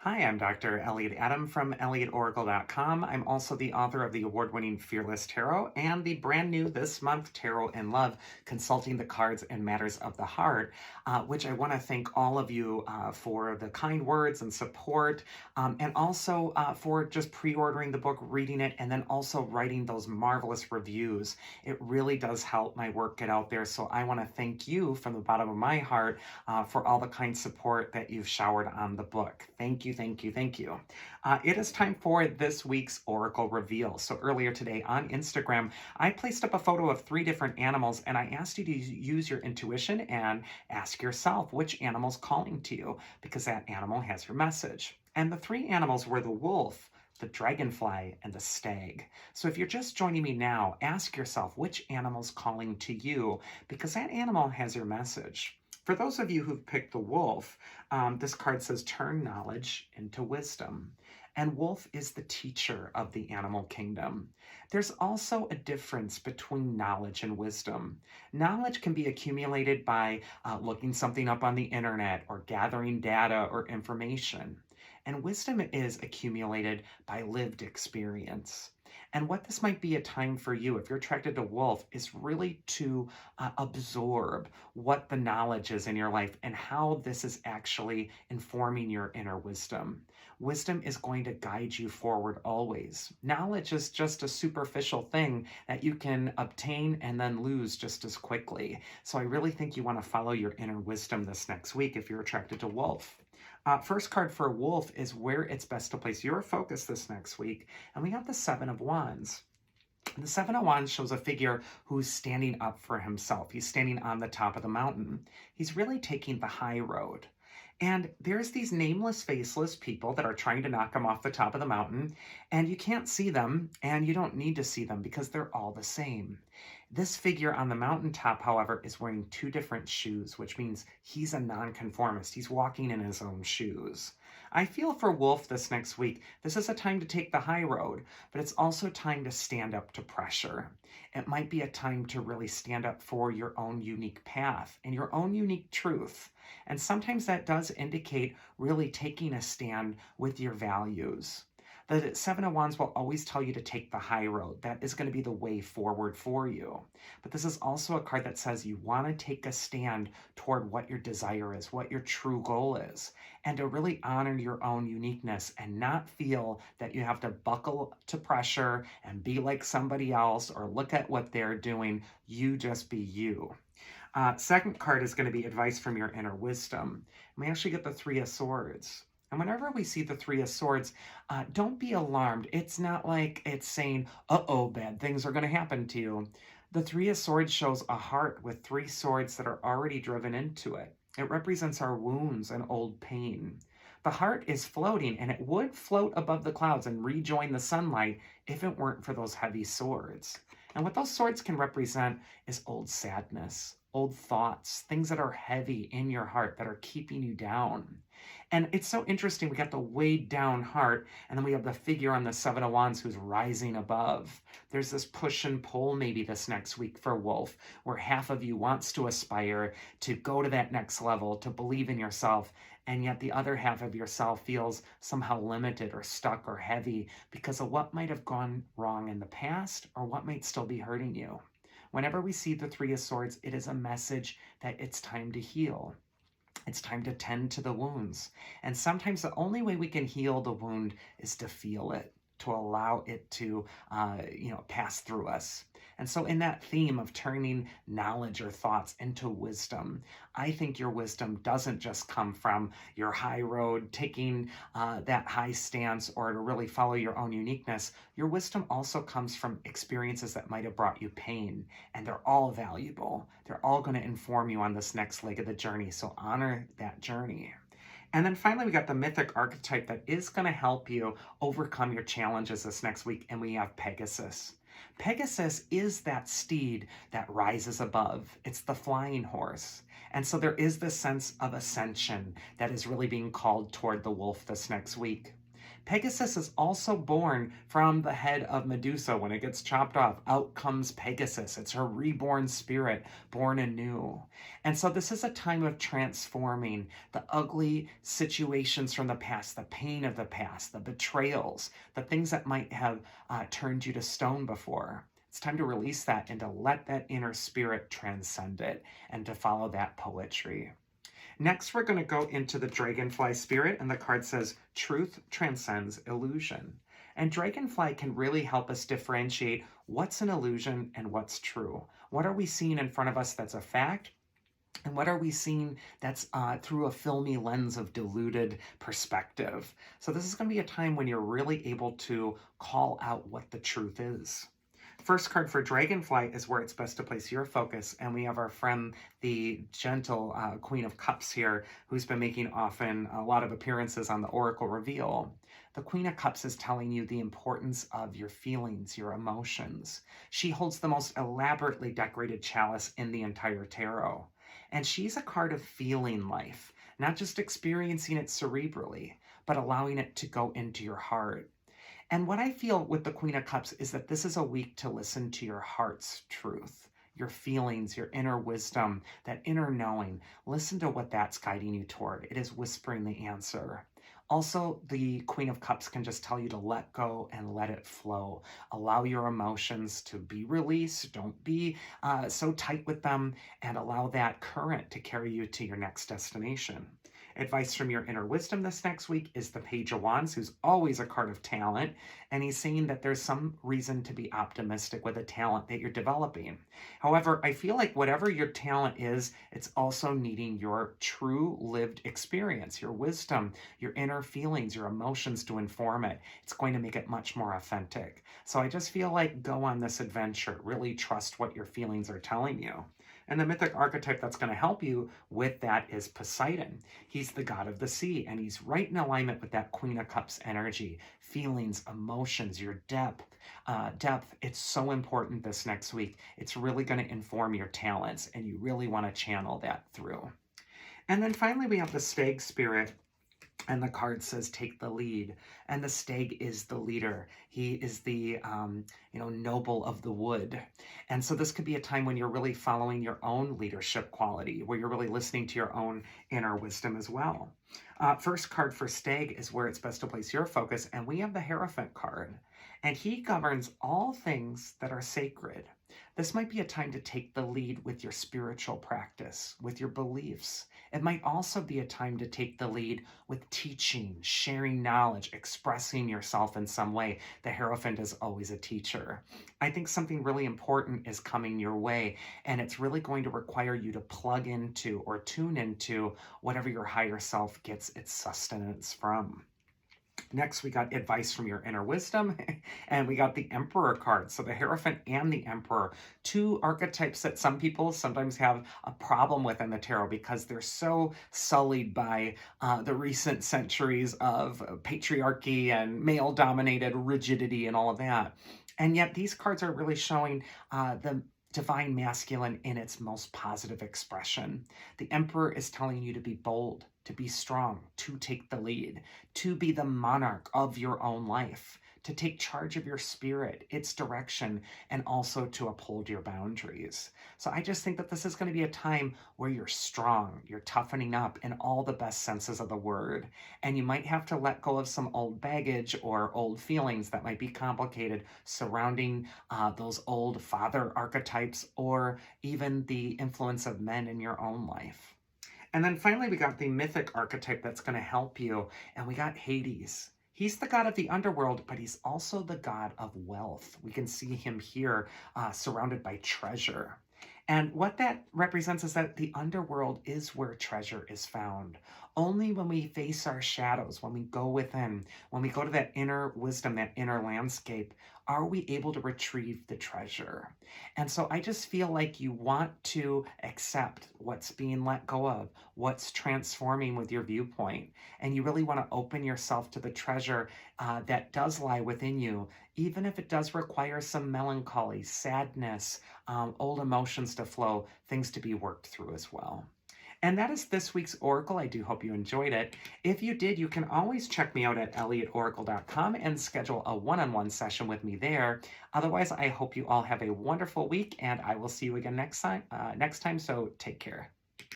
Hi, I'm Dr. Elliot Adam from ElliotOracle.com. I'm also the author of the award-winning Fearless Tarot and the brand new this month Tarot in Love, Consulting the Cards and Matters of the Heart, which I want to thank all of you for the kind words and support, and also for just pre-ordering the book, reading it, and then also writing those marvelous reviews. It really does help my work get out there, so I want to thank you from the bottom of my heart for all the kind support that you've showered on the book. Thank you, thank you, thank you. It is time for this week's Oracle Reveal. So earlier today on Instagram, I placed up a photo of 3 different animals and I asked you to use your intuition and ask yourself which animal's calling to you, because that animal has your message. And the 3 animals were the wolf, the dragonfly, and the stag. So if you're just joining me now, ask yourself which animal's calling to you, because that animal has your message. For those of you who've picked the wolf, this card says turn knowledge into wisdom. And wolf is the teacher of the animal kingdom. There's also a difference between knowledge and wisdom. Knowledge can be accumulated by looking something up on the internet or gathering data or information. And wisdom is accumulated by lived experience. And what this might be a time for you, if you're attracted to wolf, is really to absorb what the knowledge is in your life and how this is actually informing your inner wisdom. Wisdom is going to guide you forward always. Knowledge is just a superficial thing that you can obtain and then lose just as quickly. So I really think you want to follow your inner wisdom this next week if you're attracted to wolf. First card for wolf is where it's best to place your focus this next week. And we got the 7 of Wands. The 7 of Wands shows a figure who's standing up for himself. He's standing on the top of the mountain. He's really taking the high road. And there's these nameless, faceless people that are trying to knock him off the top of the mountain, and you can't see them, and you don't need to see them because they're all the same. This figure on the mountaintop, however, is wearing 2 different shoes, which means he's a nonconformist. He's walking in his own shoes. I feel for Wolf this next week, this is a time to take the high road, but it's also time to stand up to pressure. It might be a time to really stand up for your own unique path and your own unique truth. And sometimes that does indicate really taking a stand with your values. The 7 of Wands will always tell you to take the high road. That is going to be the way forward for you. But this is also a card that says you want to take a stand toward what your desire is, what your true goal is, and to really honor your own uniqueness and not feel that you have to buckle to pressure and be like somebody else or look at what they're doing. You just be you. Second card is going to be advice from your inner wisdom. We actually get the 3 of Swords. And whenever we see the 3 of Swords, don't be alarmed. It's not like it's saying, uh-oh, bad things are going to happen to you. The 3 of Swords shows a heart with 3 swords that are already driven into it. It represents our wounds and old pain. The heart is floating, and it would float above the clouds and rejoin the sunlight if it weren't for those heavy swords. And what those swords can represent is old sadness, old thoughts, things that are heavy in your heart that are keeping you down. And it's so interesting. We got the weighed down heart, and then we have the figure on the 7 of Wands who's rising above. There's this push and pull maybe this next week for Wolf, where half of you wants to aspire to go to that next level, to believe in yourself, and yet the other half of yourself feels somehow limited or stuck or heavy because of what might have gone wrong in the past or what might still be hurting you. Whenever we see the 3 of Swords, it is a message that it's time to heal. It's time to tend to the wounds. And sometimes the only way we can heal the wound is to feel it, to allow it to, pass through us. And so in that theme of turning knowledge or thoughts into wisdom, I think your wisdom doesn't just come from your high road, taking that high stance or to really follow your own uniqueness. Your wisdom also comes from experiences that might have brought you pain, and they're all valuable. They're all going to inform you on this next leg of the journey, so honor that journey. And then finally, we got the mythic archetype that is going to help you overcome your challenges this next week, and we have Pegasus. Pegasus is that steed that rises above. It's the flying horse. And so there is this sense of ascension that is really being called toward the wolf this next week. Pegasus is also born from the head of Medusa. When it gets chopped off, out comes Pegasus. It's her reborn spirit, born anew. And so this is a time of transforming the ugly situations from the past, the pain of the past, the betrayals, the things that might have turned you to stone before. It's time to release that and to let that inner spirit transcend it and to follow that poetry. Next, we're going to go into the Dragonfly spirit, and the card says, Truth transcends illusion. And Dragonfly can really help us differentiate what's an illusion and what's true. What are we seeing in front of us that's a fact? And what are we seeing that's through a filmy lens of diluted perspective? So this is going to be a time when you're really able to call out what the truth is. First card for Dragonfly is where it's best to place your focus, and we have our friend, the gentle Queen of Cups here, who's been making often a lot of appearances on the Oracle Reveal. The Queen of Cups is telling you the importance of your feelings, your emotions. She holds the most elaborately decorated chalice in the entire tarot. And she's a card of feeling life, not just experiencing it cerebrally, but allowing it to go into your heart. And what I feel with the Queen of Cups is that this is a week to listen to your heart's truth, your feelings, your inner wisdom, that inner knowing. Listen to what that's guiding you toward. It is whispering the answer. Also, the Queen of Cups can just tell you to let go and let it flow. Allow your emotions to be released. Don't be so tight with them, and allow that current to carry you to your next destination. Advice from your inner wisdom this next week is the Page of Wands, who's always a card of talent, and he's saying that there's some reason to be optimistic with a talent that you're developing. However, I feel like whatever your talent is, it's also needing your true lived experience, your wisdom, your inner feelings, your emotions to inform it. It's going to make it much more authentic. So I just feel like go on this adventure. Really trust what your feelings are telling you. And the mythic archetype that's going to help you with that is Poseidon. He's the god of the sea, and he's right in alignment with that Queen of Cups energy, feelings, emotions, your depth. It's so important this next week. It's really going to inform your talents, and you really want to channel that through. And then finally, we have the Stag spirit. And the card says, take the lead. And the stag is the leader. He is the, noble of the wood. And so this could be a time when you're really following your own leadership quality, where you're really listening to your own inner wisdom as well. First card for stag is where it's best to place your focus. And we have the Hierophant card. And he governs all things that are sacred. This might be a time to take the lead with your spiritual practice, with your beliefs. It might also be a time to take the lead with teaching, sharing knowledge, expressing yourself in some way. The Hierophant is always a teacher. I think something really important is coming your way, and it's really going to require you to plug into or tune into whatever your higher self gets its sustenance from. Next, we got advice from your inner wisdom, and we got the Emperor card. So the Hierophant and the Emperor, two archetypes that some people sometimes have a problem with in the tarot because they're so sullied by the recent centuries of patriarchy and male-dominated rigidity and all of that. And yet these cards are really showing the divine masculine in its most positive expression. The Emperor is telling you to be bold, to be strong, to take the lead, to be the monarch of your own life, to take charge of your spirit, its direction, and also to uphold your boundaries. So I just think that this is going to be a time where you're strong, you're toughening up in all the best senses of the word, and you might have to let go of some old baggage or old feelings that might be complicated surrounding those old father archetypes or even the influence of men in your own life. And then finally, we got the mythic archetype that's going to help you, and we got Hades. He's the god of the underworld, but he's also the god of wealth. We can see him here surrounded by treasure. And what that represents is that the underworld is where treasure is found. Only when we face our shadows, when we go within, when we go to that inner wisdom, that inner landscape, are we able to retrieve the treasure? And so I just feel like you want to accept what's being let go of, what's transforming with your viewpoint. And you really want to open yourself to the treasure that does lie within you, even if it does require some melancholy, sadness, old emotions to flow, things to be worked through as well. And that is this week's Oracle. I do hope you enjoyed it. If you did, you can always check me out at elliotoracle.com and schedule a one-on-one session with me there. Otherwise, I hope you all have a wonderful week, and I will see you again next time. So take care.